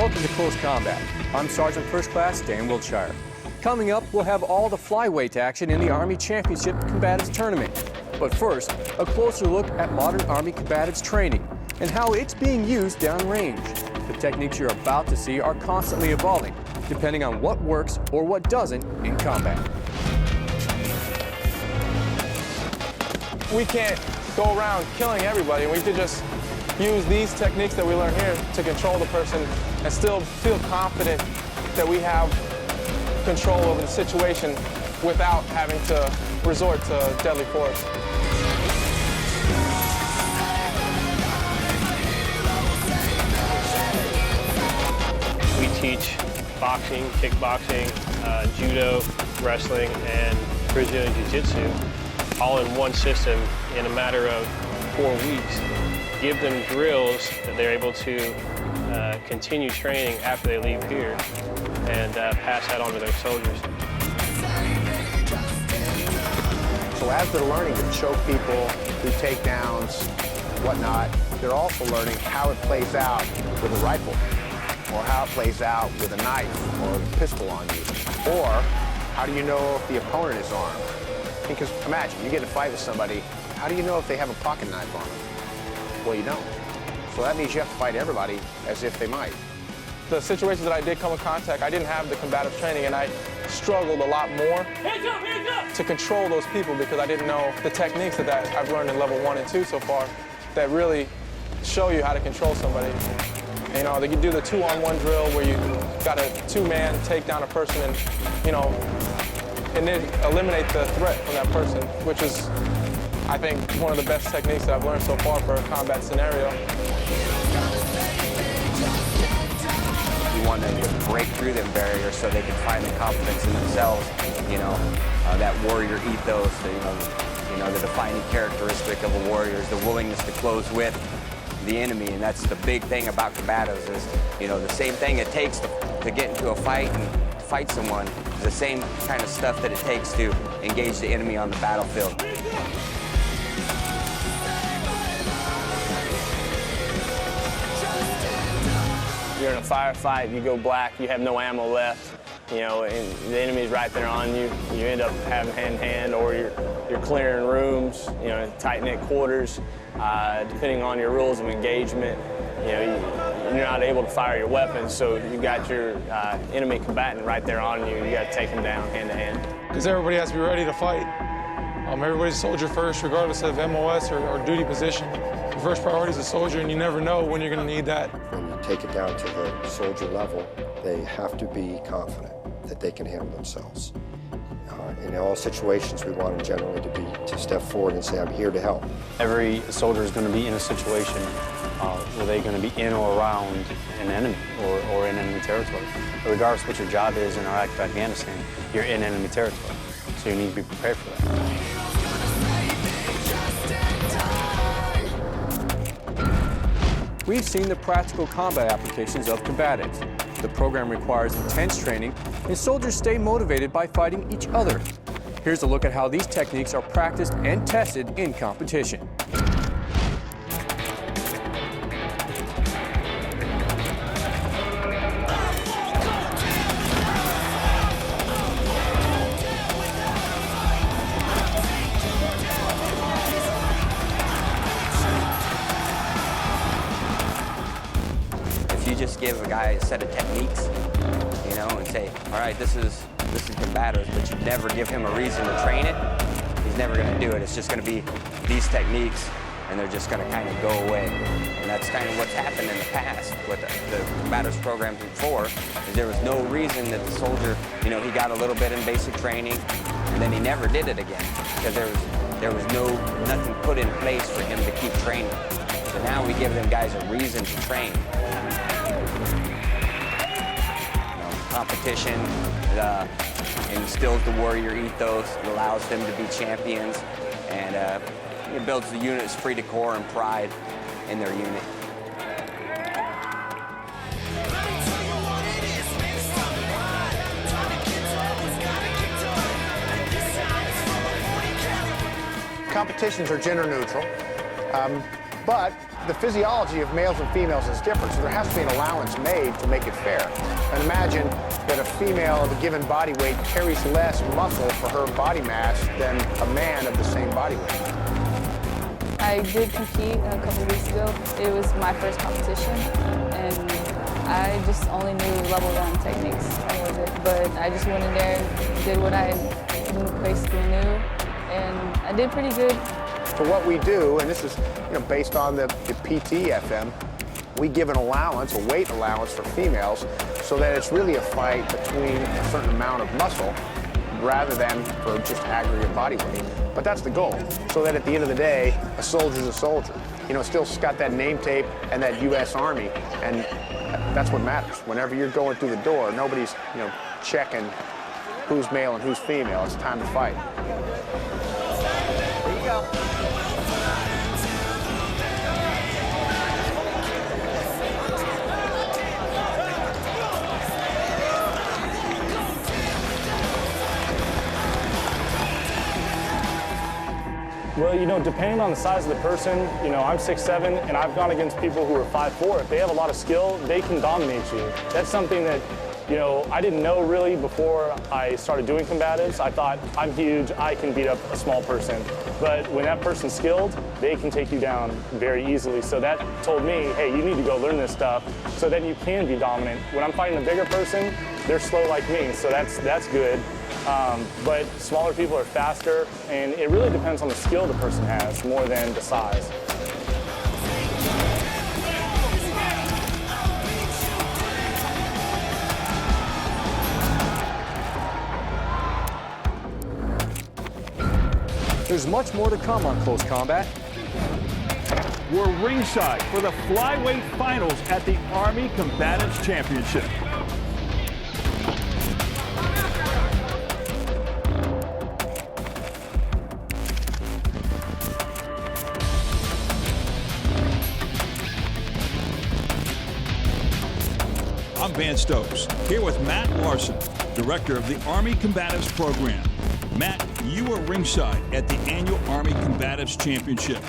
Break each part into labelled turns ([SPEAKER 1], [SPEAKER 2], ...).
[SPEAKER 1] Welcome to Close Combat. I'm Sergeant First Class Dan Wiltshire. Coming up, we'll have all the flyweight action in the Army Championship Combatives Tournament. But first, a closer look at modern Army combatives training and how it's being used downrange. The techniques you're about to see are constantly evolving, depending on what works or what doesn't in combat.
[SPEAKER 2] We can't go around killing everybody. We could just use these techniques that we learn here to control the person and still feel confident that we have control over the situation without having to resort to deadly force.
[SPEAKER 3] We teach boxing, kickboxing, judo, wrestling, and Brazilian Jiu-Jitsu all in one system in a matter of 4 weeks. Give them drills that they're able to continue training after they leave here and pass that on to their soldiers.
[SPEAKER 4] So as they're learning to choke people, do takedowns, whatnot, they're also learning how it plays out with a rifle, or how it plays out with a knife or a pistol on you, or how do you know if the opponent is armed? Because imagine, you get in a fight with somebody, how do you know if they have a pocket knife on them? Well, you don't. So that means you have to fight everybody as if they might.
[SPEAKER 2] The situations that I did come in contact, I didn't have the combative training, and I struggled a lot more to control those people because I didn't know the techniques that I've learned in level 1 and 2 so far that really show you how to control somebody. You know, they can do the 2-on-1 drill where you got a 2-man take down a person and, you know, and then eliminate the threat from that person, which is, I think, one of the best techniques that I've learned so far for a combat scenario.
[SPEAKER 5] You want them to break through them barriers so they can find the confidence in themselves, you know, that warrior ethos, you know, the defining characteristic of a warrior is the willingness to close with the enemy, and that's the big thing about combatives is, you know, the same thing it takes to get into a fight and fight someone is the same kind of stuff that it takes to engage the enemy on the battlefield.
[SPEAKER 3] You're in a firefight, you go black, you have no ammo left, you know, and the enemy's right there on you. You end up having hand-to-hand, or you're clearing rooms, you know, tight-knit quarters. Depending on your rules of engagement, you know, you're not able to fire your weapons, so you got your enemy combatant right there on you. You got to take him down hand-to-hand.
[SPEAKER 2] Because everybody has to be ready to fight. Everybody's a soldier first, regardless of MOS or duty position. The first priority is a soldier, and you never know when you're going to need that.
[SPEAKER 6] When you take it down to the soldier level, they have to be confident that they can handle themselves. In all situations, we want them generally to step forward and say, I'm here to help. Every soldier is going to be in a situation where they're going to be in or around an enemy or in enemy territory. But regardless of what your job is in Iraq or Afghanistan, you're in enemy territory. So you need to be prepared for that.
[SPEAKER 1] We've seen the practical combat applications of combatives. The program requires intense training, and soldiers stay motivated by fighting each other. Here's a look at how these techniques are practiced and tested in competition.
[SPEAKER 5] Just give a guy a set of techniques, you know, and say, all right, this is combatives, but you never give him a reason to train it, he's never going to do it. It's just going to be these techniques, and they're just going to kind of go away. And that's kind of what's happened in the past with the combatives programs before, is there was no reason that the soldier, you know, he got a little bit in basic training, and then he never did it again, because there was nothing put in place for him to keep training. So now we give them guys a reason to train. Competition instills the warrior ethos, it allows them to be champions, and it builds the unit's esprit de corps and pride in their unit.
[SPEAKER 4] Competitions are gender neutral, but the physiology of males and females is different, so there has to be an allowance made to make it fair. And imagine that a female of a given body weight carries less muscle for her body mass than a man of the same body weight.
[SPEAKER 7] I did compete a couple of weeks ago. It was my first competition, and I just only knew level 1 techniques. That was it. But I just went in there, did what I basically knew, and I did pretty good.
[SPEAKER 4] For what we do, and this is based on the PTFM, we give an allowance, a weight allowance for females, so that it's really a fight between a certain amount of muscle rather than for just aggregate body weight. But that's the goal, so that at the end of the day, a soldier's a soldier. Still got that name tape and that U.S. Army, and that's what matters. Whenever you're going through the door, nobody's checking who's male and who's female. It's time to fight.
[SPEAKER 5] There you go.
[SPEAKER 2] Well, depending on the size of the person, I'm 6'7", and I've gone against people who are 5'4". If they have a lot of skill, they can dominate you. That's something that, I didn't know really before I started doing combatives. I thought, I'm huge, I can beat up a small person. But when that person's skilled, they can take you down very easily. So that told me, hey, you need to go learn this stuff so that you can be dominant. When I'm fighting a bigger person, they're slow like me, so that's good. But smaller people are faster, and it really depends on the skill the person has more than the size.
[SPEAKER 1] There's much more to come on Close Combat.
[SPEAKER 8] We're ringside for the flyweight finals at the Army Combatives Championship. I'm Van Stokes, here with Matt Larson, Director of the Army Combatives Program. Matt, you are ringside at the annual Army Combatives Championship.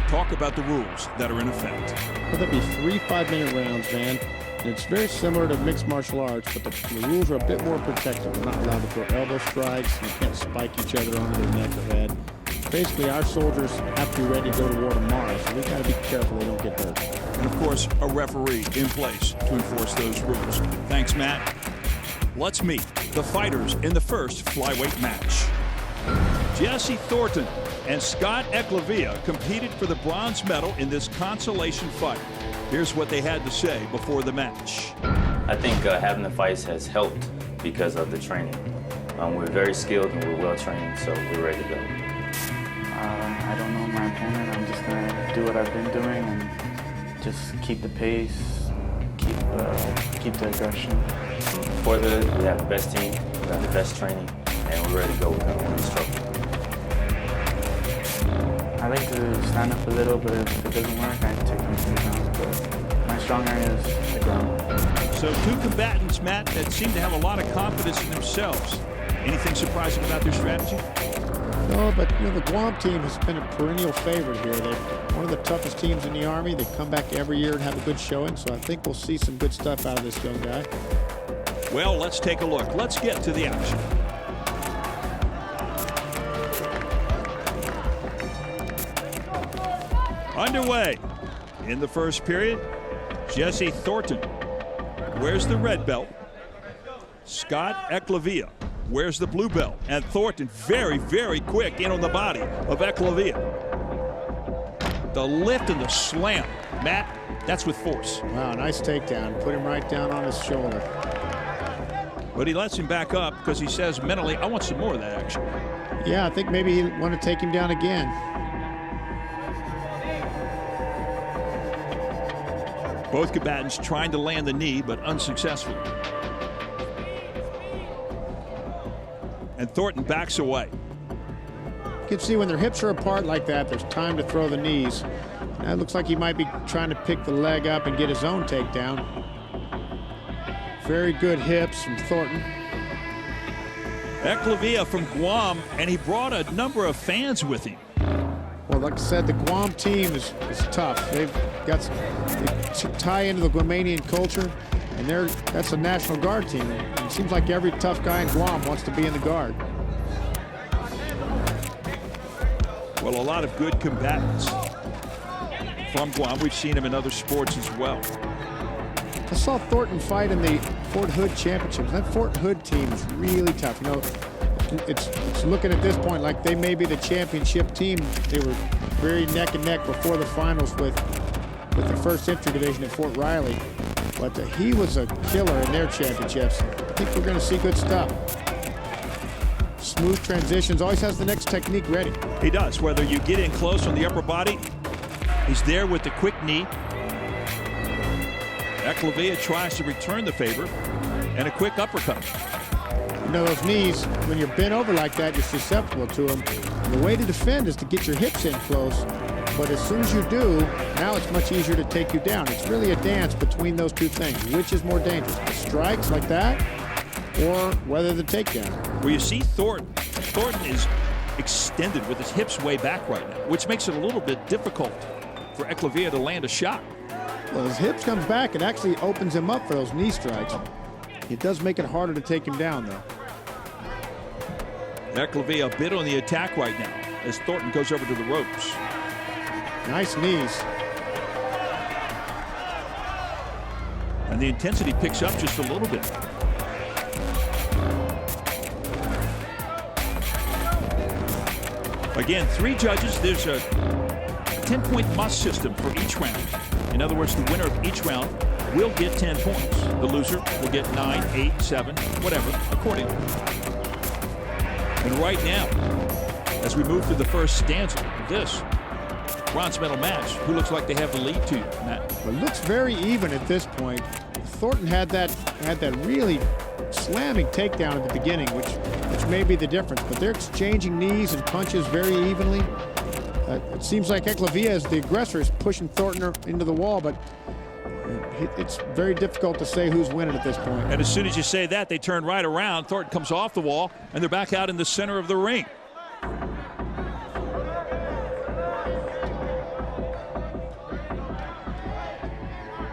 [SPEAKER 8] Talk about the rules that are in effect.
[SPEAKER 9] Well, there'll be 3 5-minute rounds, Van. And it's very similar to mixed martial arts, but the rules are a bit more protective. We're not allowed to throw elbow strikes. You can't spike each other onto their neck or head. Basically, our soldiers have to be ready to go to war tomorrow, so we've got to be careful they don't get hurt.
[SPEAKER 8] And of course, a referee in place to enforce those rules. Thanks, Matt. Let's meet the fighters in the first flyweight match. Jesse Thornton and Scott Ecklavia competed for the bronze medal in this consolation fight. Here's what they had to say before the match.
[SPEAKER 10] I think having the fights has helped because of the training. We're very skilled and we're well trained, so we're ready to go.
[SPEAKER 11] I don't know my opponent. I'm just going to do what I've been doing and just keep the pace, keep the aggression.
[SPEAKER 10] We have the best team, we have the best training, and we're ready to go with this trophy.
[SPEAKER 11] I like to stand up a little, but if it doesn't work, I take them to the ground. But my strong area is the ground.
[SPEAKER 8] So 2 combatants, Matt, that seem to have a lot of confidence in themselves. Anything surprising about their strategy?
[SPEAKER 9] No, but the Guam team has been a perennial favorite here. They're one of the toughest teams in the Army. They come back every year and have a good showing, so I think we'll see some good stuff out of this young guy.
[SPEAKER 8] Well, let's take a look. Let's get to the action. Underway in the first period. Jesse Thornton wears the red belt. Scott Ecklavia wears the blue belt. And Thornton very, very quick in on the body of Ecklavia. The lift and the slam. Matt, that's with force.
[SPEAKER 9] Wow, nice takedown. Put him right down on his shoulder.
[SPEAKER 8] But he lets him back up because he says mentally, I want some more of that action.
[SPEAKER 9] Yeah, I think maybe he want to take him down again.
[SPEAKER 8] Both combatants trying to land the knee, but unsuccessfully. And Thornton backs away.
[SPEAKER 9] You can see when their hips are apart like that, there's time to throw the knees. Now it looks like he might be trying to pick the leg up and get his own takedown. Very good hips from Thornton.
[SPEAKER 8] Ecklavia from Guam, and he brought a number of fans with him.
[SPEAKER 9] Well, like I said, the Guam team is tough. They tie into the Guamanian culture, and that's a National Guard team. And it seems like every tough guy in Guam wants to be in the Guard.
[SPEAKER 8] Well, a lot of good combatants from Guam. We've seen them in other sports as well.
[SPEAKER 9] I saw Thornton fight in the Fort Hood Championships. That Fort Hood team is really tough. You know, it's looking at this point like they may be the championship team. They were very neck and neck before the finals with the 1st Infantry Division at Fort Riley. But he was a killer in their championships. I think we're going to see good stuff. Smooth transitions, always has the next technique ready.
[SPEAKER 8] He does, whether you get in close on the upper body, he's there with the quick knee. Eclavia tries to return the favor, and a quick uppercut.
[SPEAKER 9] You know, those knees, when you're bent over like that, you're susceptible to them. And the way to defend is to get your hips in close, but as soon as you do, now it's much easier to take you down. It's really a dance between those two things. Which is more dangerous, the strikes like that, or whether the takedown?
[SPEAKER 8] Well, you see Thornton is extended with his hips way back right now, which makes it a little bit difficult for Eclavia to land a shot.
[SPEAKER 9] Well, his hips comes back, it actually opens him up for those knee strikes. It does make it harder to take him down, though.
[SPEAKER 8] Eclavia a bit on the attack right now as Thornton goes over to the ropes.
[SPEAKER 9] Nice knees.
[SPEAKER 8] And the intensity picks up just a little bit. Again, 3 judges. There's a 10-point must system for each round. In other words, the winner of each round will get 10 points. The loser will get 9, 8, 7, whatever, accordingly. And right now, as we move through the first stanza of this bronze medal match, who looks like they have the lead to you, Matt?
[SPEAKER 9] Well, it looks very even at this point. Thornton had that really slamming takedown at the beginning, which may be the difference. But they're exchanging knees and punches very evenly. It seems like Eclavia, as the aggressor, is pushing Thornton into the wall, but it's very difficult to say who's winning at this point.
[SPEAKER 8] And as soon as you say that, they turn right around. Thornton comes off the wall, and they're back out in the center of the ring.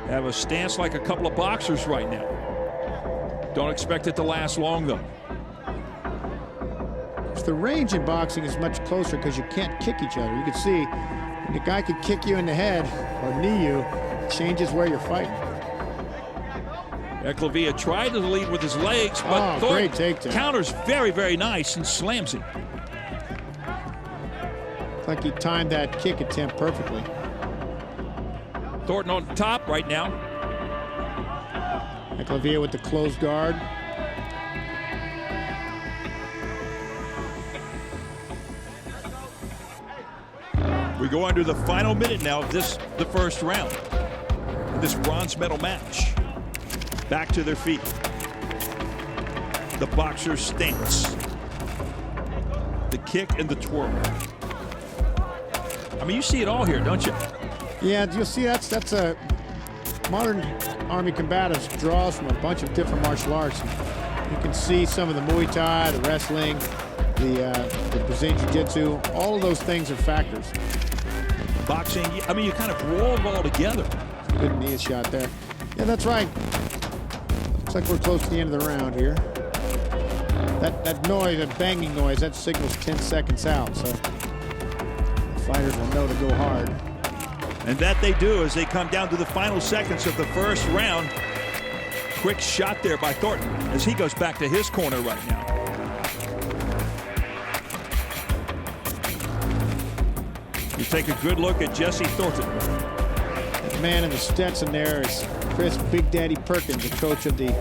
[SPEAKER 8] They have a stance like a couple of boxers right now. Don't expect it to last long, though.
[SPEAKER 9] The range in boxing is much closer because you can't kick each other. You can see when the guy could kick you in the head or knee you, it changes where you're fighting.
[SPEAKER 8] Eclavia tried to lead with his legs, but
[SPEAKER 9] great takedown.
[SPEAKER 8] Counters very, very nice and slams him.
[SPEAKER 9] Looks like he timed that kick attempt perfectly.
[SPEAKER 8] Thornton on top right now.
[SPEAKER 9] Eclavia with the closed guard.
[SPEAKER 8] We go under the final minute now of the first round. This bronze medal match. Back to their feet. The boxer's stance. The kick and the twirl. I mean, you see it all here, don't you?
[SPEAKER 9] Yeah, you'll see that's a modern Army combatives draws from a bunch of different martial arts. You can see some of the Muay Thai, the wrestling, the Brazilian Jiu-Jitsu. All of those things are factors.
[SPEAKER 8] Boxing, I mean, you kind of roll it all together.
[SPEAKER 9] Good knee shot there. Yeah, that's right. Looks like we're close to the end of the round here. That noise, that banging noise, that signals 10 seconds out, so the fighters will know to go hard.
[SPEAKER 8] And that they do as they come down to the final seconds of the first round. Quick shot there by Thornton as he goes back to his corner right now. You take a good look at Jesse Thornton.
[SPEAKER 9] That man in the Stetson there is Chris Big Daddy Perkins, the coach of the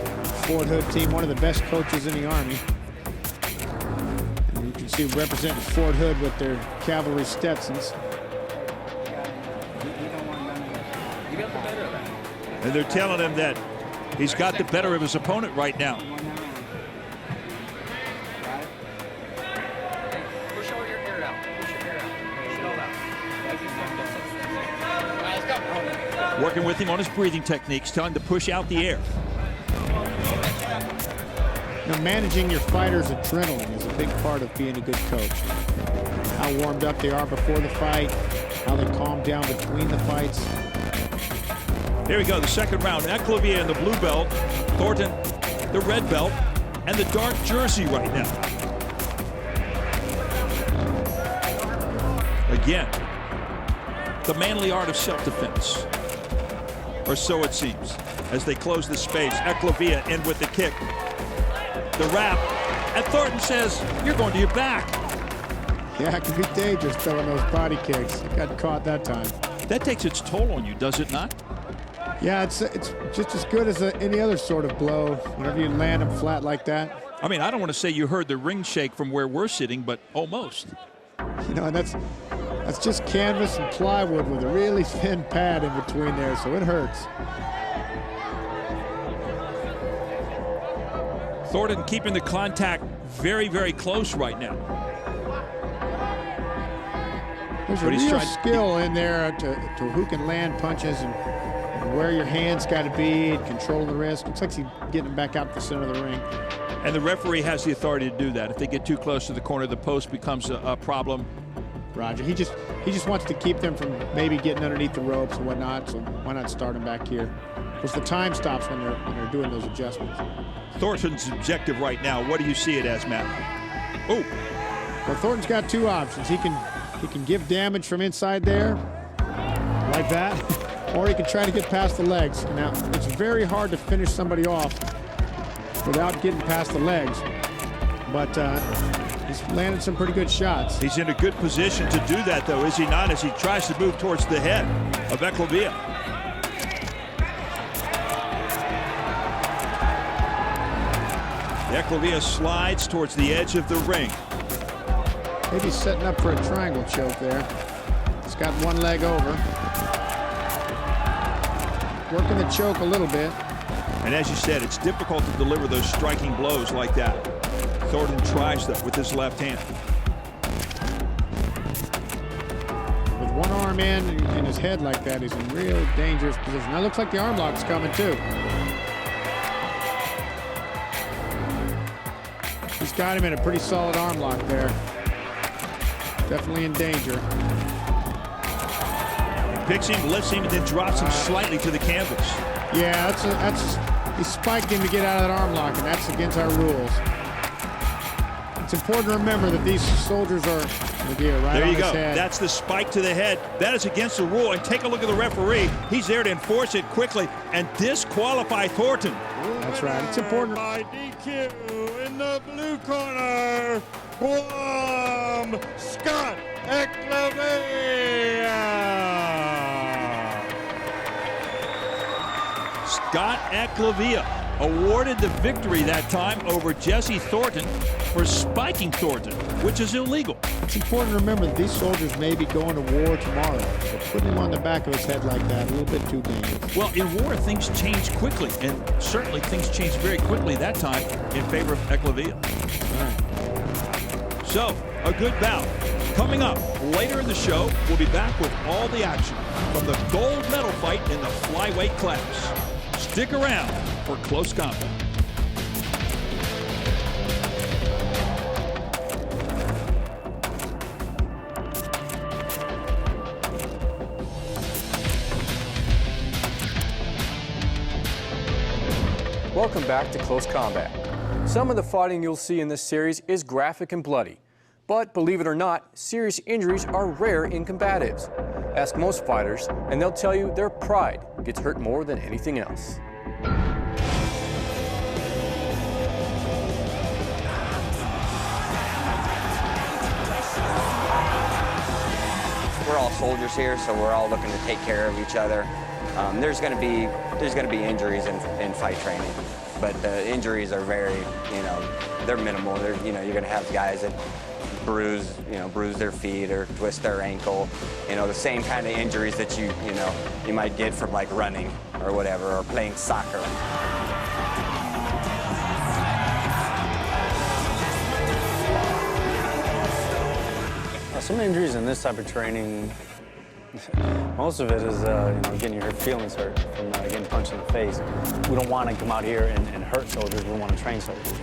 [SPEAKER 9] Fort Hood team, one of the best coaches in the Army. And you can see representing Fort Hood with their cavalry Stetsons.
[SPEAKER 8] And they're telling him that he's got the better of his opponent right now. Working with him on his breathing techniques, telling him to push out the air.
[SPEAKER 9] You know, managing your fighter's adrenaline is a big part of being a good coach. How warmed up they are before the fight, how they calm down between the fights.
[SPEAKER 8] Here we go, the second round. Eklevia in the blue belt, Thornton the red belt, and the dark jersey right now. Again, the manly art of self-defense, or so it seems, as they close the space. Eklevia in with the kick, the wrap, and Thornton says, "You're going to your back."
[SPEAKER 9] Yeah, it can be dangerous throwing those body kicks. You got caught that time.
[SPEAKER 8] That takes its toll on you, does it not?
[SPEAKER 9] Yeah, it's just as good as any other sort of blow. Whenever you land them flat like that.
[SPEAKER 8] I mean, I don't want to say you heard the ring shake from where we're sitting, but almost.
[SPEAKER 9] You know, and that's just canvas and plywood with a really thin pad in between there, so it hurts.
[SPEAKER 8] Thornton keeping the contact very, very close right now.
[SPEAKER 9] There's a real skill in there to who can land punches and where your hands got to be and control the wrist. Looks like he's getting them back out the center of the ring.
[SPEAKER 8] And the referee has the authority to do that. If they get too close to the corner, the post becomes a problem.
[SPEAKER 9] Roger, he just wants to keep them from maybe getting underneath the ropes and whatnot, so why not start them back here? Because the time stops when they're doing those adjustments.
[SPEAKER 8] Thornton's objective right now, what do you see it as, Matt? Oh.
[SPEAKER 9] Well, Thornton's got two options. He can give damage from inside there, like that, or he can try to get past the legs. Now, it's very hard to finish somebody off without getting past the legs, but he's landed some pretty good shots.
[SPEAKER 8] He's in a good position to do that, though, is he not, as he tries to move towards the head of Eklevia. Eklevia slides towards the edge of the ring.
[SPEAKER 9] Maybe setting up for a triangle choke there. He's got one leg over. Working the choke a little bit.
[SPEAKER 8] And as you said, it's difficult to deliver those striking blows like that. Thornton tries that with his left hand.
[SPEAKER 9] With one arm in his head like that, he's in real dangerous position. Now looks like the arm lock's coming too. He's got him in a pretty solid arm lock there. Definitely in danger.
[SPEAKER 8] Picks him, lifts him, and then drops him slightly to the canvas.
[SPEAKER 9] Yeah, he spiked him to get out of that arm lock, and that's against our rules. It's important to remember that these soldiers are right
[SPEAKER 8] there
[SPEAKER 9] on
[SPEAKER 8] you
[SPEAKER 9] his
[SPEAKER 8] go.
[SPEAKER 9] head.
[SPEAKER 8] That's the spike to the head. That is against the rule. And take a look at the referee. He's there to enforce it quickly and disqualify Thornton.
[SPEAKER 9] That's right. It's important.
[SPEAKER 8] By DQ in the blue corner, Guam, Scott Eklevia. Scott Eklevia awarded the victory that time over Jesse Thornton for spiking Thornton, which is illegal.
[SPEAKER 9] It's important to remember that these soldiers may be going to war tomorrow, so putting him on the back of his head like that, a little bit too dangerous.
[SPEAKER 8] Well, in war, things change quickly, and certainly things changed very quickly that time in favor of Eklevia.
[SPEAKER 9] All right.
[SPEAKER 8] So, a good bout. Coming up later in the show, we'll be back with all the action from the gold medal fight in the flyweight class. Stick around for Close Combat.
[SPEAKER 1] Welcome back to Close Combat. Some of the fighting you'll see in this series is graphic and bloody. But believe it or not, serious injuries are rare in combatives. Ask most fighters, and they'll tell you their pride gets hurt more than anything else.
[SPEAKER 5] We're all soldiers here, so we're all looking to take care of each other. There's going to be injuries in fight training, but the injuries are very, they're minimal. You're going to have guys that bruise their feet or twist their ankle. The same kind of injuries that you might get from like running or whatever, or playing soccer.
[SPEAKER 12] Some injuries in this type of training, most of it is getting your feelings hurt from getting punched in the face. We don't want to come out here and hurt soldiers. We want to train soldiers.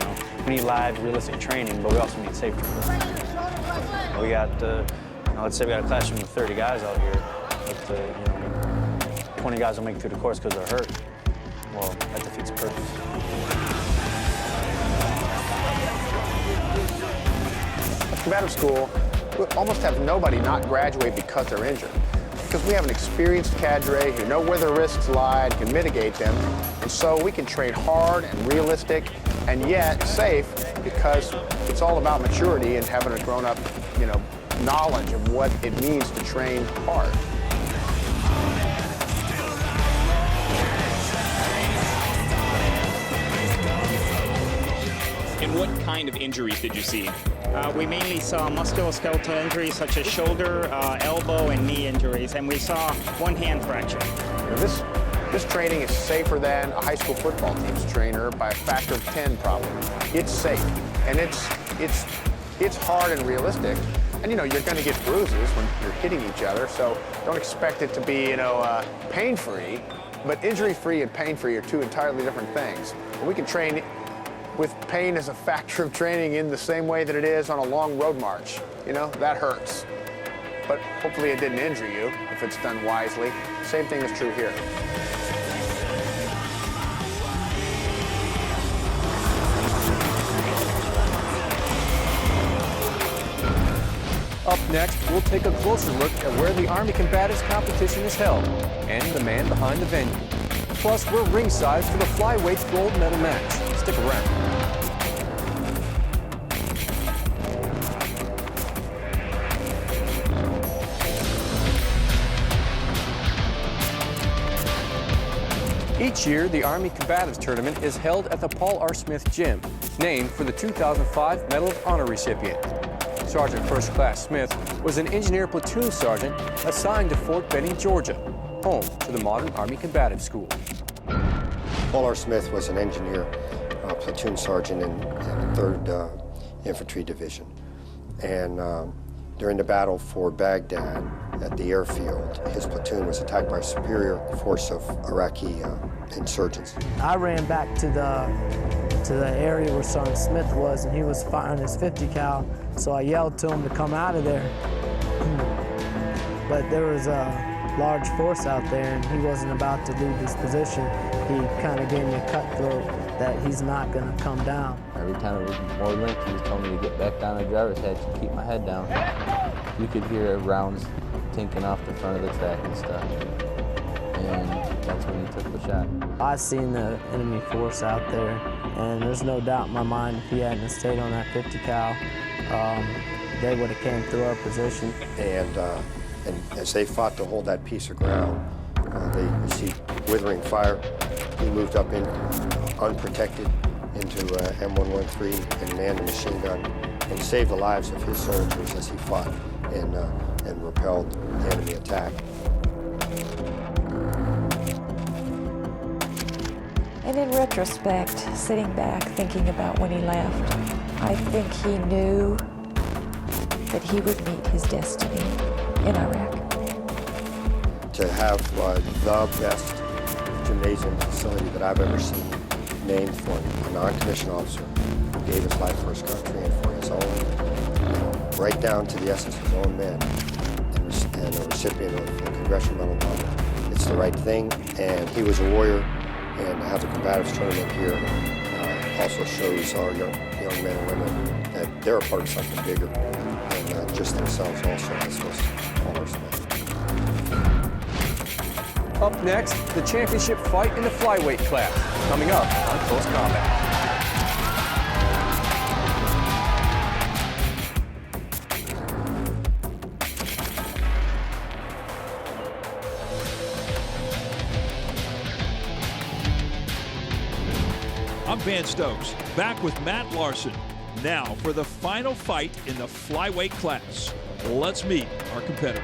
[SPEAKER 12] We need live, realistic training, but we also need safe training. We got, let's say we got a classroom of 30 guys out here, but 20 guys don't make it through the course because they're hurt. Well, that defeats the purpose.
[SPEAKER 4] At combative school, we almost have nobody not graduate because they're injured. Because we have an experienced cadre who know where the risks lie and can mitigate them. And so we can train hard and realistic and yet safe because it's all about maturity and having a grown-up, knowledge of what it means to train hard.
[SPEAKER 13] And what kind of injuries did you see?
[SPEAKER 14] We mainly saw musculoskeletal injuries such as shoulder, elbow, and knee injuries, and we saw one hand fracture.
[SPEAKER 4] This training is safer than a high school football team's trainer by a factor of 10 probably. It's safe, and it's hard and realistic. And you're going to get bruises when you're hitting each other, so don't expect it to be, pain-free. But injury-free and pain-free are two entirely different things. And we can train with pain as a factor of training in the same way that it is on a long road march. That hurts. But hopefully it didn't injure you if it's done wisely. Same thing is true here.
[SPEAKER 1] Up next, we'll take a closer look at where the Army Combatives competition is held and the man behind the venue. Plus, we're ringside for the flyweights gold medal match. Stick around. Each year, the Army Combatives Tournament is held at the Paul R. Smith Gym, named for the 2005 Medal of Honor recipient. Sergeant First Class Smith was an engineer platoon sergeant assigned to Fort Benning, Georgia, home to the modern Army Combative School.
[SPEAKER 6] Paul R. Smith was an engineer platoon sergeant in the 3rd Infantry Division. And during the battle for Baghdad at the airfield, his platoon was attacked by a superior force of Iraqi insurgents.
[SPEAKER 15] I ran back to the area where Sergeant Smith was, and he was firing his 50 cal, so I yelled to him to come out of there. But there was a large force out there, and he wasn't about to leave his position. He kind of gave me a cutthroat that he's not going to come down.
[SPEAKER 16] Every time it was more length, he was telling me to get back down the driver's head to keep my head down. You could hear rounds tinking off the front of the track and stuff. And that's when he took the shot.
[SPEAKER 15] I seen the enemy force out there, and there's no doubt in my mind if he hadn't stayed on that 50 cal, they would have came through our position.
[SPEAKER 6] And as they fought to hold that piece of ground, they received withering fire. He moved up in unprotected into M113 and manned a machine gun and saved the lives of his soldiers as he fought and repelled the enemy attack.
[SPEAKER 17] And in retrospect, sitting back, thinking about when he left, I think he knew that he would meet his destiny in Iraq.
[SPEAKER 6] To have the best gymnasium facility that I've ever seen named for a non-commissioned officer who gave his life for his country and for his own, right down to the essence of his own men, and a recipient of the Congressional Medal of Honor. It's the right thing, and he was a warrior, and to have the Combatives Tournament here also shows our young men and women that they're a part of something bigger than just themselves also, as was Paul R. Smith.
[SPEAKER 1] Up next, the championship fight in the flyweight class, coming up on Close Combat.
[SPEAKER 8] I'm Van Stokes, back with Matt Larson. Now for the final fight in the flyweight class. Let's meet our competitors.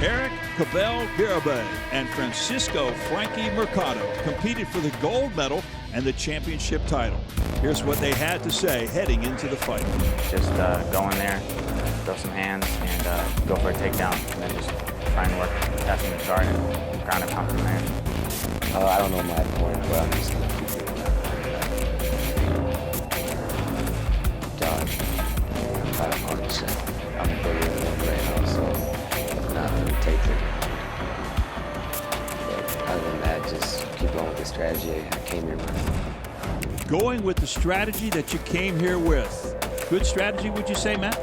[SPEAKER 8] Eric Cabell Garibay and Francisco Frankie Mercado competed for the gold medal and the championship title. Here's what they had to say heading into the fight.
[SPEAKER 11] Just go in there, throw some hands, and go for a takedown, and then just try and work passing the guard and ground and pound from there. I don't know my opponent, but I'm just going to keep doing that.
[SPEAKER 16] punch. I'm bigger than him right now, so I'm not going to take it. But other than that, just keep going with the strategy I came here with.
[SPEAKER 8] Going with the strategy that you came here with. Good strategy, would you say, Matt?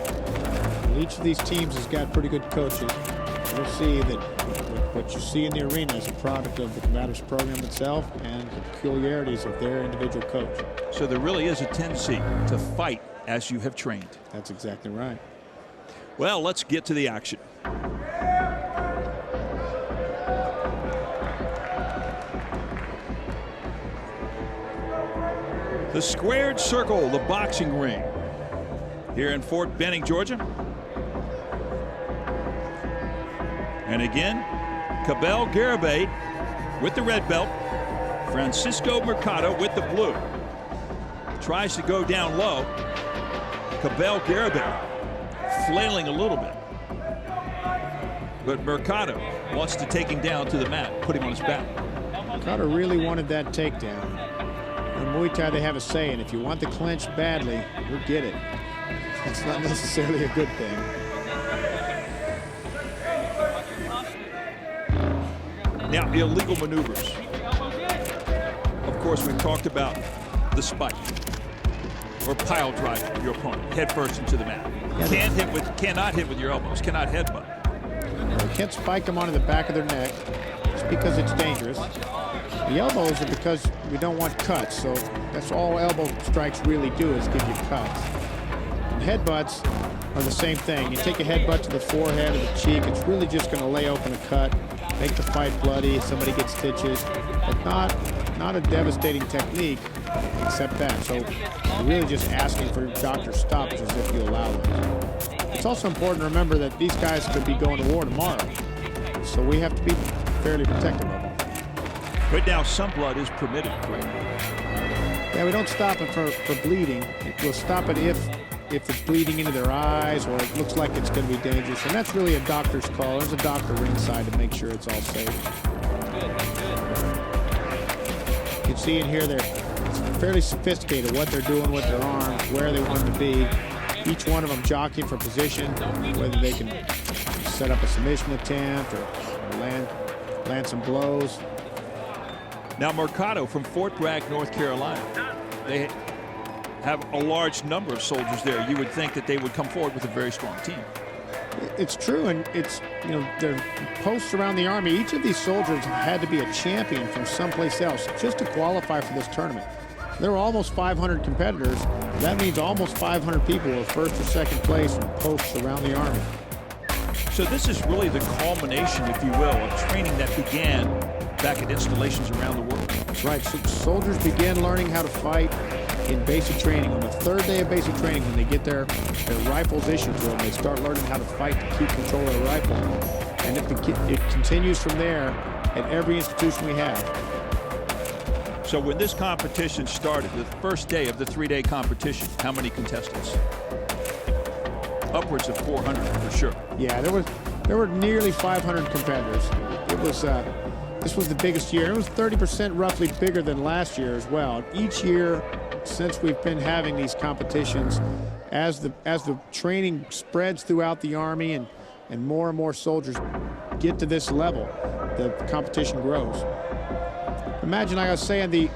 [SPEAKER 9] Well, each of these teams has got pretty good coaches. We'll see that what you see in the arena is a product of the Combatives program itself and the peculiarities of their individual coach.
[SPEAKER 8] So there really is a tendency to fight as you have trained.
[SPEAKER 9] That's exactly right.
[SPEAKER 8] Well, let's get to the action. The squared circle, the boxing ring, here in Fort Benning, Georgia. And again, Cabell Garibay with the red belt. Francisco Mercado with the blue. Tries to go down low. Cabell Garibay flailing a little bit. But Mercado wants to take him down to the mat, put him on his back.
[SPEAKER 9] Mercado really wanted that takedown. In Muay Thai, they have a saying, if you want the clinch badly, you'll get it. It's not necessarily a good thing.
[SPEAKER 8] Now, illegal maneuvers. Of course, we've talked about the spike or pile drive your opponent head first into the mat. Cannot hit with your elbows, cannot headbutt.
[SPEAKER 9] You can't spike them onto the back of their neck just because it's dangerous. The elbows are because we don't want cuts, so that's all elbow strikes really do is give you cuts. And headbutts are the same thing. You take a headbutt to the forehead or the cheek, it's really just going to lay open a cut, make the fight bloody, somebody gets stitches, but not a devastating technique except that. So you're really just asking for doctor stoppages if you allow them. It's also important to remember that these guys could be going to war tomorrow, so we have to be fairly protective of them.
[SPEAKER 8] But now some blood is permitted, correct?
[SPEAKER 9] Yeah, we don't stop it for bleeding. We'll stop it if it's bleeding into their eyes or it looks like it's going to be dangerous. And that's really a doctor's call. There's a doctor ringside to make sure it's all safe. You can see in here they're fairly sophisticated what they're doing with their arms, where they want them to be. Each one of them jockeying for position, whether they can set up a submission attempt or land some blows.
[SPEAKER 8] Now, Mercado from Fort Bragg, North Carolina. They have a large number of soldiers there. You would think that they would come forward with a very strong team.
[SPEAKER 9] It's true, and it's, you know, their posts around the Army. Each of these soldiers had to be a champion from someplace else just to qualify for this tournament. There were almost 500 competitors. That means almost 500 people were first or second place from posts around the Army.
[SPEAKER 8] So this is really the culmination, if you will, of training that began back at installations around the world.
[SPEAKER 9] That's right. So soldiers began learning how to fight in basic training. On the third day of basic training, when they get their rifles issued to them, they start learning how to fight to keep control of the rifle. And it continues from there at every institution we have.
[SPEAKER 8] So when this competition started, the first day of the 3-day competition, how many contestants? Upwards of 400 for sure.
[SPEAKER 9] Yeah, there were nearly 500 competitors. It was this was the biggest year. It was 30% roughly bigger than last year as well. Each year since we've been having these competitions, as the training spreads throughout the Army and more soldiers get to this level, the competition grows. Imagine, like I was saying,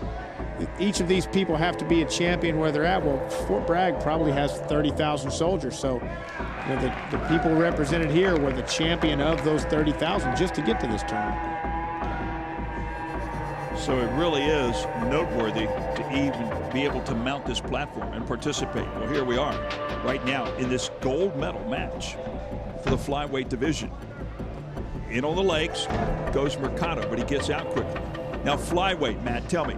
[SPEAKER 9] each of these people have to be a champion where they're at. Well, Fort Bragg probably has 30,000 soldiers, so you know, the people represented here were the champion of those 30,000 just to get to this tournament.
[SPEAKER 8] So it really is noteworthy to even be able to mount this platform and participate. Well, here we are right now in this gold medal match for the flyweight division. In on the legs goes Mercado, but he gets out quickly. Now flyweight, Matt, tell me,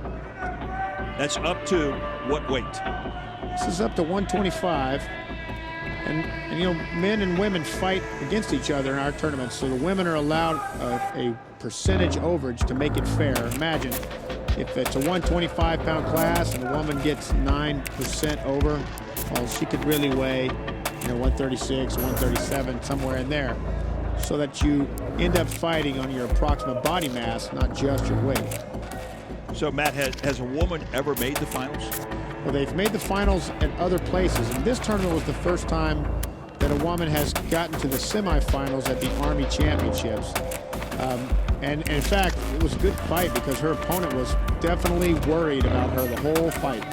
[SPEAKER 8] that's up to what weight?
[SPEAKER 9] This is up to 125. And you know, men and women fight against each other in our tournaments, so the women are allowed a percentage overage to make it fair. Imagine if it's a 125-pound class and the woman gets 9% over, well, she could really weigh, you know, 136, 137, somewhere in there, so that you end up fighting on your approximate body mass, not just your weight.
[SPEAKER 8] So, Matt, has a woman ever made the finals?
[SPEAKER 9] Well, they've made the finals at other places, and this tournament was the first time that a woman has gotten to the semifinals at the Army Championships. And in fact, it was a good fight because her opponent was definitely worried about her the whole fight.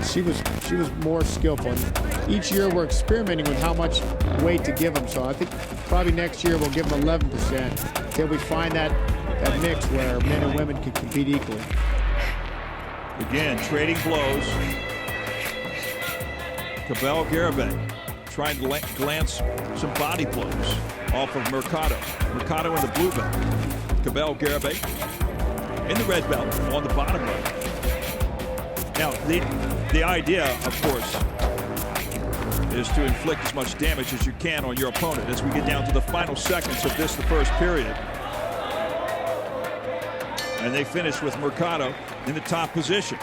[SPEAKER 9] She was more skillful. And each year we're experimenting with how much weight to give them. So I think probably next year we'll give them 11% until we find that mix where men and women can compete equally.
[SPEAKER 8] Again, trading blows. Cabell Garibay trying to glance some body blows off of Mercado. Mercado in the blue belt. Cabell Garibay in the red belt on the bottom row. Now, the idea, of course, is to inflict as much damage as you can on your opponent as we get down to the final seconds of this, the first period. And they finish with Mercado in the top position.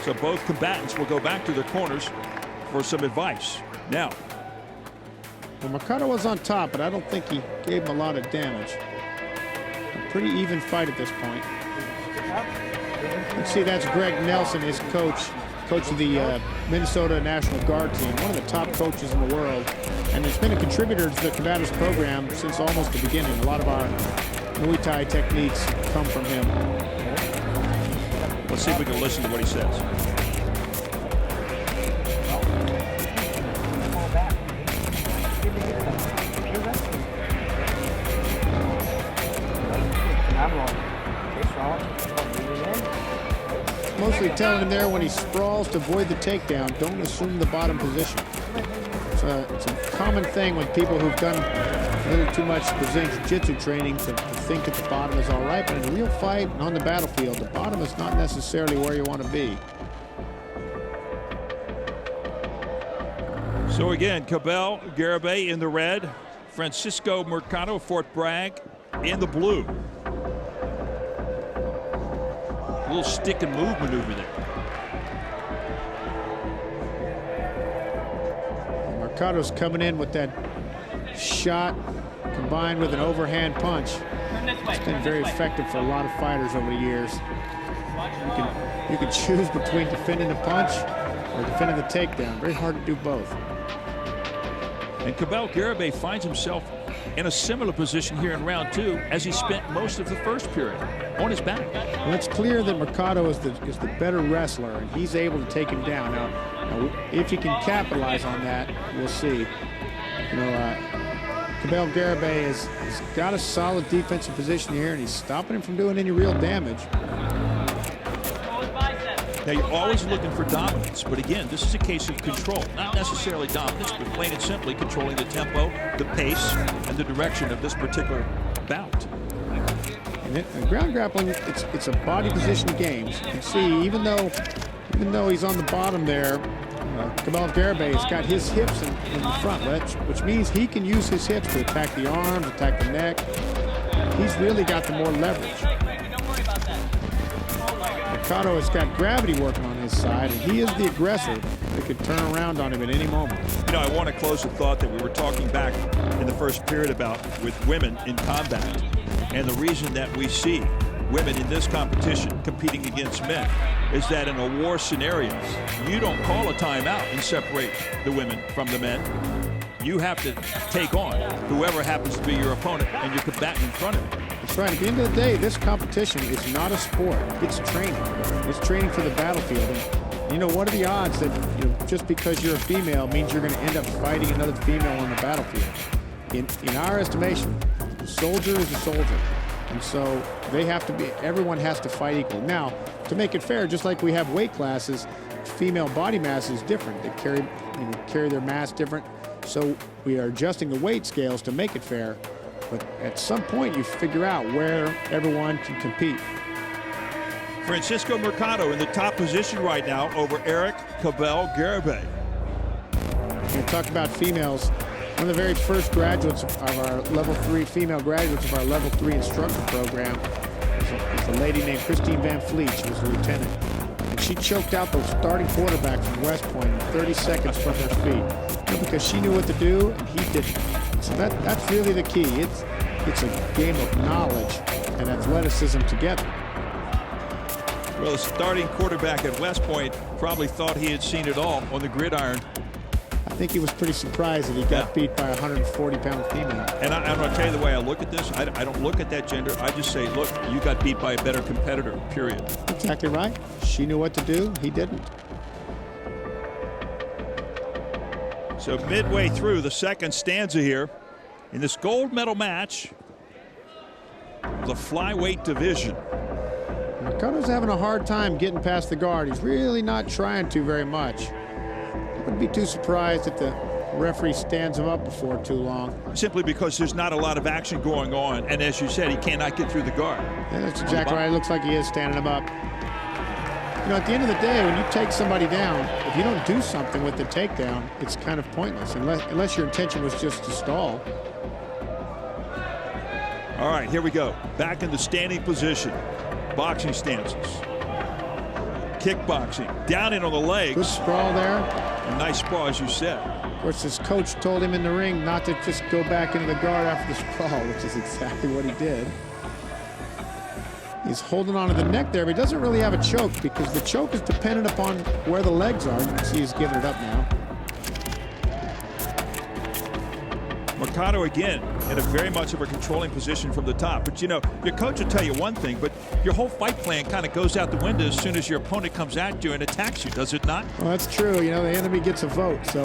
[SPEAKER 8] So both combatants will go back to their corners for some advice. Now,
[SPEAKER 9] well, Mercado was on top, but I don't think he gave him a lot of damage. A pretty even fight at this point. Let's see, that's Greg Nelson, his coach of the Minnesota National Guard team, one of the top coaches in the world, and has been a contributor to the Combatives program since almost the beginning. A lot of our Muay Thai techniques come from him.
[SPEAKER 8] Let's see if we can listen to what he says.
[SPEAKER 9] Mostly telling him there when he sprawls to avoid the takedown, don't assume the bottom position. It's a common thing when people who've done a little too much Brazilian Jiu-Jitsu training to think that the bottom is all right, but in a real fight and on the battlefield, the bottom is not necessarily where you want to be.
[SPEAKER 8] So again, Cabell Garibay in the red, Francisco Mercado, Fort Bragg in the blue. A little stick and move maneuver there.
[SPEAKER 9] Mercado's coming in with that shot combined with an overhand punch. It's been very effective for a lot of fighters over the years. You can choose between defending the punch or defending the takedown. Very hard to do both.
[SPEAKER 8] And Cabell Garibay finds himself in a similar position here in round two as he spent most of the first period on his back.
[SPEAKER 9] Well, it's clear that Mercado is the better wrestler, and he's able to take him down. Now if he can capitalize on that, we'll see. You know, Cabell Garibay has got a solid defensive position here, and he's stopping him from doing any real damage.
[SPEAKER 8] Now, you're always looking for dominance, but again, this is a case of control. Not necessarily dominance, but plain and simply controlling the tempo, the pace, and the direction of this particular bout.
[SPEAKER 9] And ground grappling, it's a body position game. You can see, even though he's on the bottom there, Cabell Garibay has got his hips in the front, which means he can use his hips to attack the arms, attack the neck. He's really got the more leverage. Mercado has got gravity working on his side, and he is the aggressor that could turn around on him at any moment.
[SPEAKER 8] You know, I want to close the thought that we were talking back in the first period about with women in combat, and the reason that we see women in this competition competing against men is that in a war scenario, you don't call a timeout and separate the women from the men. You have to take on whoever happens to be your opponent and your combatant in front of you.
[SPEAKER 9] That's right. At the end of the day, this competition is not a sport. It's training. It's training for the battlefield. And, you know, what are the odds that, you know, just because you're a female means you're going to end up fighting another female on the battlefield? In our estimation, a soldier is a soldier. And so they have to be, everyone has to fight equal. Now, to make it fair, just like we have weight classes, female body mass is different. They carry their mass different. So we are adjusting the weight scales to make it fair. But at some point, you figure out where everyone can compete.
[SPEAKER 8] Francisco Mercado in the top position right now over Eric Cabell Garibay.
[SPEAKER 9] You talk about females. One of the very first graduates of our level 3, female graduates of our level 3 instructor program was a lady named Christine Van Fleet. She was a lieutenant. And she choked out the starting quarterback from West Point in 30 seconds from her feet. Because she knew what to do and he didn't. So that's really the key. It's a game of knowledge and athleticism together.
[SPEAKER 8] Well, the starting quarterback at West Point probably thought he had seen it all on the gridiron.
[SPEAKER 9] I think he was pretty surprised that he got beat by a 140-pound female.
[SPEAKER 8] And I'm going to tell you the way I look at this. I don't look at that gender. I just say, look, you got beat by a better competitor, period.
[SPEAKER 9] Exactly right. She knew what to do. He didn't.
[SPEAKER 8] So midway through the second stanza here in this gold medal match, the flyweight division.
[SPEAKER 9] Mercado's having a hard time getting past the guard. He's really not trying to very much. Wouldn't be too surprised if the referee stands him up before too long.
[SPEAKER 8] Simply because there's not a lot of action going on, and as you said, he cannot get through the guard.
[SPEAKER 9] Yeah, that's exactly right. It looks like he is standing him up. You know, at the end of the day, when you take somebody down, if you don't do something with the takedown, it's kind of pointless, unless your intention was just to stall.
[SPEAKER 8] All right, here we go. Back in the standing position. Boxing stances. Kickboxing. Down in on the legs.
[SPEAKER 9] Good sprawl there.
[SPEAKER 8] A nice sprawl, as you said.
[SPEAKER 9] Of course, his coach told him in the ring not to just go back into the guard after the sprawl, which is exactly what he did. He's holding on to the neck there, but he doesn't really have a choke because the choke is dependent upon where the legs are. You can see he's giving it up now.
[SPEAKER 8] Mercado again in a very much of a controlling position from the top. But you know, your coach will tell you one thing, but your whole fight plan kind of goes out the window as soon as your opponent comes at you and attacks you, does it not?
[SPEAKER 9] Well, that's true. You know, the enemy gets a vote. So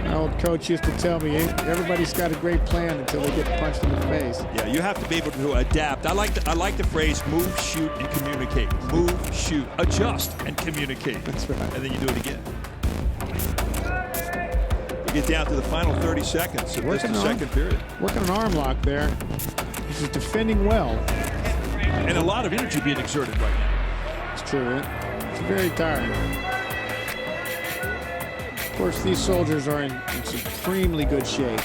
[SPEAKER 9] my old coach used to tell me, everybody's got a great plan until they get punched in the face.
[SPEAKER 8] Yeah, you have to be able to adapt. I like the phrase move, shoot, and communicate. Move, shoot, adjust, and communicate.
[SPEAKER 9] That's right.
[SPEAKER 8] And then you do it again. Get down to the final 30 seconds of the second period.
[SPEAKER 9] Working an arm lock there. This is defending well.
[SPEAKER 8] And a lot of energy being exerted right now.
[SPEAKER 9] It's true. It's very tiring. Of course, these soldiers are in supremely good shape.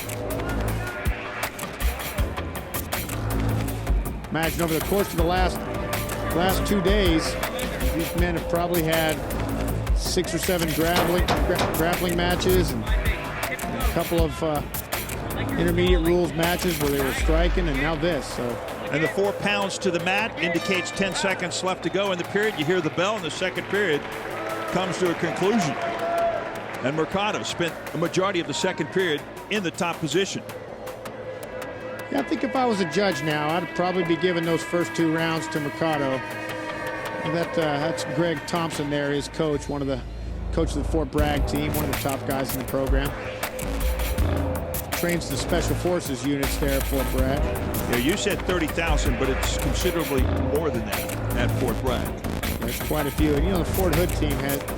[SPEAKER 9] Imagine over the course of the last 2 days, these men have probably had 6 or 7 grappling matches and a couple of intermediate rules matches where they were striking, and now this. So.
[SPEAKER 8] And the 4 pounds to the mat indicates 10 seconds left to go in the period. You hear the bell, and the second period comes to a conclusion. And Mercado spent the majority of the second period in the top position.
[SPEAKER 9] Yeah, I think if I was a judge now, I'd probably be giving those first 2 rounds to Mercado. And that's Greg Thompson there, his coach, coach of the Fort Bragg team, one of the top guys in the program. Trains the Special Forces units there at Fort Bragg.
[SPEAKER 8] Yeah, you said 30,000, but it's considerably more than that at Fort Bragg.
[SPEAKER 9] There's quite a few. And you know, the Fort Hood team,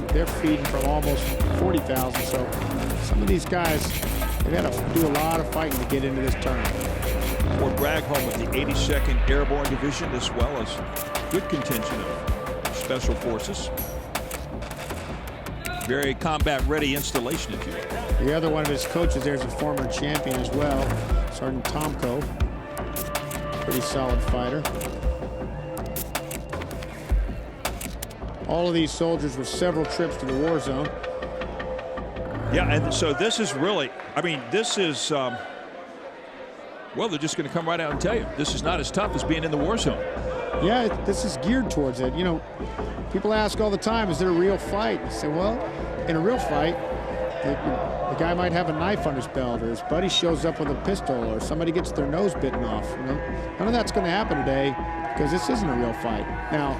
[SPEAKER 9] they're feeding from almost 40,000. So some of these guys, they've got to do a lot of fighting to get into this tournament.
[SPEAKER 8] Fort Bragg home with the 82nd Airborne Division, as well as good contingent of Special Forces. Very combat-ready installation, if you will.
[SPEAKER 9] The other one of his coaches there is a former champion as well, Sergeant Tomko. Pretty solid fighter. All of these soldiers with several trips to the war zone.
[SPEAKER 8] Yeah, and so this is really, I mean, this is, well, they're just going to come right out and tell you, this is not as tough as being in the war zone.
[SPEAKER 9] Yeah, this is geared towards it. You know, people ask all the time, is there a real fight? I say, well, in a real fight, the guy might have a knife on his belt, or his buddy shows up with a pistol, or somebody gets their nose bitten off. You know, none of that's going to happen today because this isn't a real fight. Now,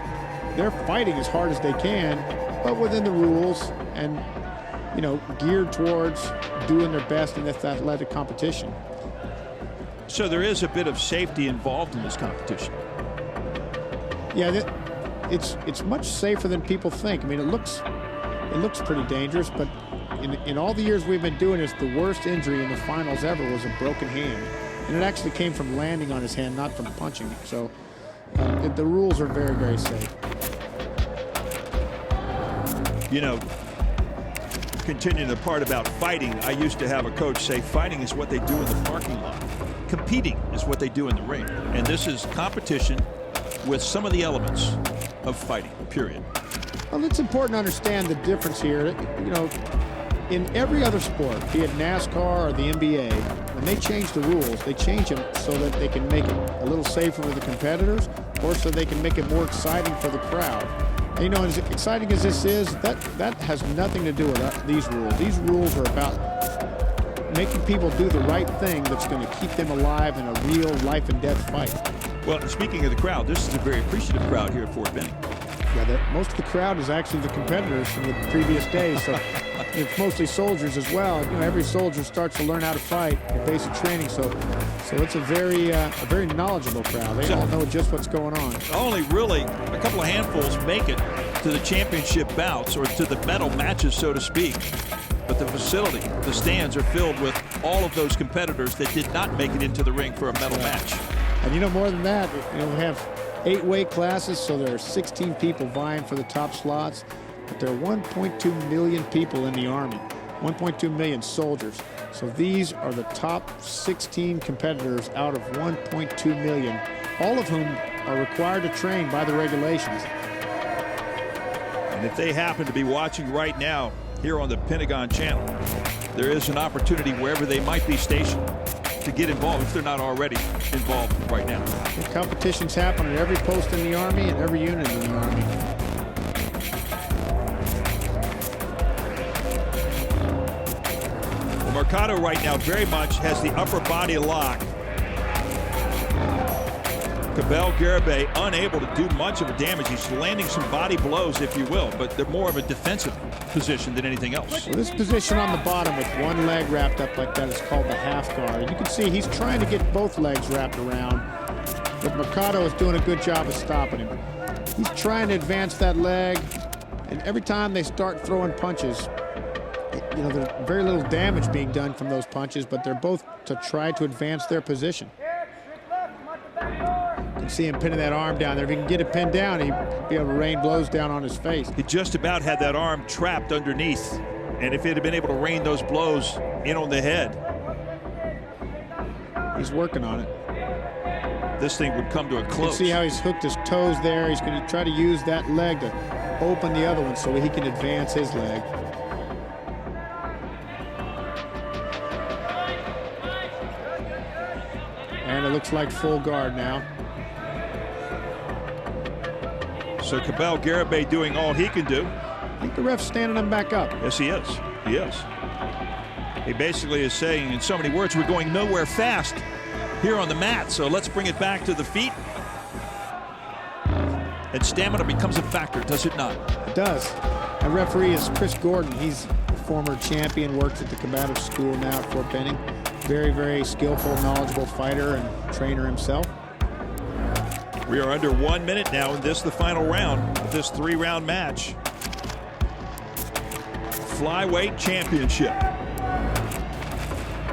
[SPEAKER 9] they're fighting as hard as they can, but within the rules and, you know, geared towards doing their best in this athletic competition.
[SPEAKER 8] So there is a bit of safety involved in this competition.
[SPEAKER 9] Yeah, it's much safer than people think. I mean, it looks pretty dangerous, but in all the years we've been doing this, the worst injury in the finals ever was a broken hand. And it actually came from landing on his hand, not from punching. So the rules are very, very safe.
[SPEAKER 8] You know, continuing the part about fighting, I used to have a coach say fighting is what they do in the parking lot. Competing is what they do in the ring. And this is competition with some of the elements of fighting, period.
[SPEAKER 9] Well, it's important to understand the difference here. You know, in every other sport, be it NASCAR or the NBA, when they change the rules, they change them so that they can make it a little safer for the competitors or so they can make it more exciting for the crowd. And, you know, as exciting as this is, that has nothing to do with these rules. These rules are about making people do the right thing that's going to keep them alive in a real life and death fight.
[SPEAKER 8] Well, speaking of the crowd, this is a very appreciative crowd here at Fort Benning.
[SPEAKER 9] Yeah, most of the crowd is actually the competitors from the previous days, so it's mostly soldiers as well. You know, every soldier starts to learn how to fight in basic training, so it's a very knowledgeable crowd. They all know just what's going on.
[SPEAKER 8] Only really a couple of handfuls make it to the championship bouts or to the medal matches, so to speak. But the facility, the stands are filled with all of those competitors that did not make it into the ring for a medal match.
[SPEAKER 9] And you know, more than that, you know, we have 8 weight classes, so there are 16 people vying for the top slots. But there are 1.2 million people in the Army, 1.2 million soldiers. So these are the top 16 competitors out of 1.2 million, all of whom are required to train by the regulations.
[SPEAKER 8] And if they happen to be watching right now here on the Pentagon Channel, there is an opportunity wherever they might be stationed to get involved if they're not already involved right now.
[SPEAKER 9] The competitions happen at every post in the Army and every unit in the Army.
[SPEAKER 8] Well, Mercado right now very much has the upper body lock. Cabell Garibay unable to do much of a damage. He's landing some body blows, if you will, but they're more of a defensive position than anything else.
[SPEAKER 9] Well, this position on the bottom with one leg wrapped up like that is called the half guard. You can see he's trying to get both legs wrapped around, but Mercado is doing a good job of stopping him. He's trying to advance that leg, and every time they start throwing punches, you know, there's very little damage being done from those punches, but they're both to try to advance their position. You can see him pinning that arm down there. If he can get it pinned down, he'd be able to rain blows down on his face.
[SPEAKER 8] He just about had that arm trapped underneath, and if he'd have been able to rain those blows in on the head,
[SPEAKER 9] he's working on it.
[SPEAKER 8] This thing would come to a close.
[SPEAKER 9] You can see how he's hooked his toes there. He's going to try to use that leg to open the other one so he can advance his leg. And it looks like full guard now.
[SPEAKER 8] So Cabell Garibay doing all he can do.
[SPEAKER 9] I think the ref's standing him back up.
[SPEAKER 8] Yes, he is. He is. He basically is saying in so many words, we're going nowhere fast here on the mat, so let's bring it back to the feet. And stamina becomes a factor, does it not?
[SPEAKER 9] It does. Our referee is Chris Gordon. He's a former champion, works at the Combatives School now at Fort Benning. Very, very skillful, knowledgeable fighter and trainer himself.
[SPEAKER 8] We are under 1 minute now in this, the final round of this 3-round match. Flyweight championship.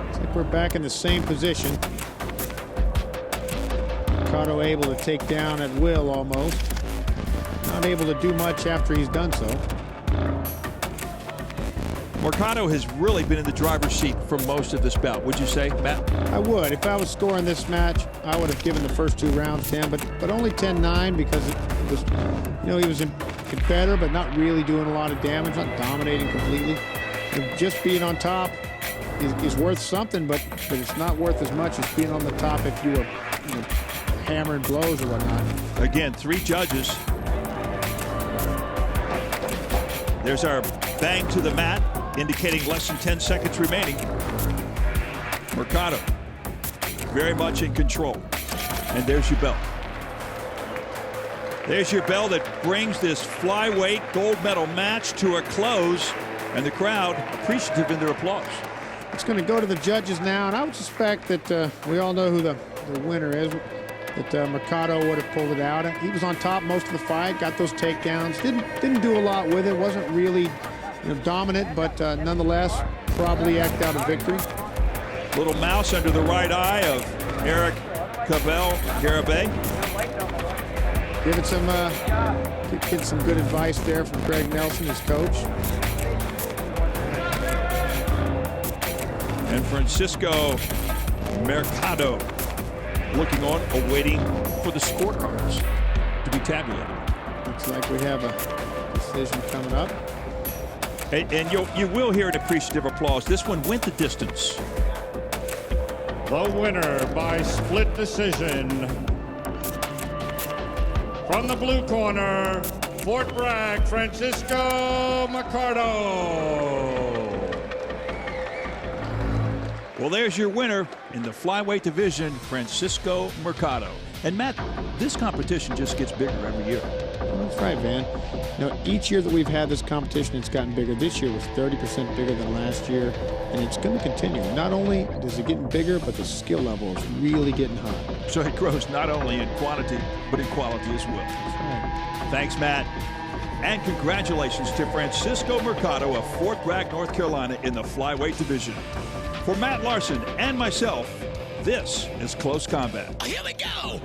[SPEAKER 9] Looks like we're back in the same position. Mercado able to take down at will almost. Not able to do much after he's done so.
[SPEAKER 8] Mercado has really been in the driver's seat for most of this bout, would you say, Matt?
[SPEAKER 9] I would. If I was scoring this match, I would have given the first 2 rounds to him, but only 10-9 because it was, you know, he was better, but not really doing a lot of damage, not dominating completely. And just being on top is worth something, but it's not worth as much as being on the top if you were, you know, hammering blows or whatnot.
[SPEAKER 8] Again, 3 judges. There's our bang to the mat, indicating less than 10 seconds remaining. Mercado, very much in control. And there's your bell. There's your bell that brings this flyweight gold medal match to a close, and the crowd appreciative in their applause.
[SPEAKER 9] It's going to go to the judges now, and I would suspect that we all know who the winner is, that Mercado would have pulled it out. He was on top most of the fight, got those takedowns, didn't do a lot with it, wasn't really, you know, dominant, but nonetheless probably eked out a victory.
[SPEAKER 8] Little mouse under the right eye of Eric Cabell Garibay.
[SPEAKER 9] Get some good advice there from Greg Nelson, his coach.
[SPEAKER 8] And Francisco Mercado looking on, awaiting for the scorecards to be tabulated.
[SPEAKER 9] Looks like we have a decision coming up.
[SPEAKER 8] And you will hear an appreciative applause. This one went the distance.
[SPEAKER 18] The winner by split decision, from the blue corner, Fort Bragg, Francisco Mercado.
[SPEAKER 8] Well, there's your winner in the flyweight division, Francisco Mercado. And Matt, this competition just gets bigger every year.
[SPEAKER 9] That's right, Van. You know, each year that we've had this competition, it's gotten bigger. This year was 30% bigger than last year, and it's going to continue. Not only is it getting bigger, but the skill level is really getting high.
[SPEAKER 8] So it grows not only in quantity, but in quality as well.
[SPEAKER 9] That's right.
[SPEAKER 8] Thanks, Matt. And congratulations to Francisco Mercado of Fort Bragg, North Carolina in the flyweight division. For Matt Larson and myself, this is Close Combat.
[SPEAKER 19] Here we go!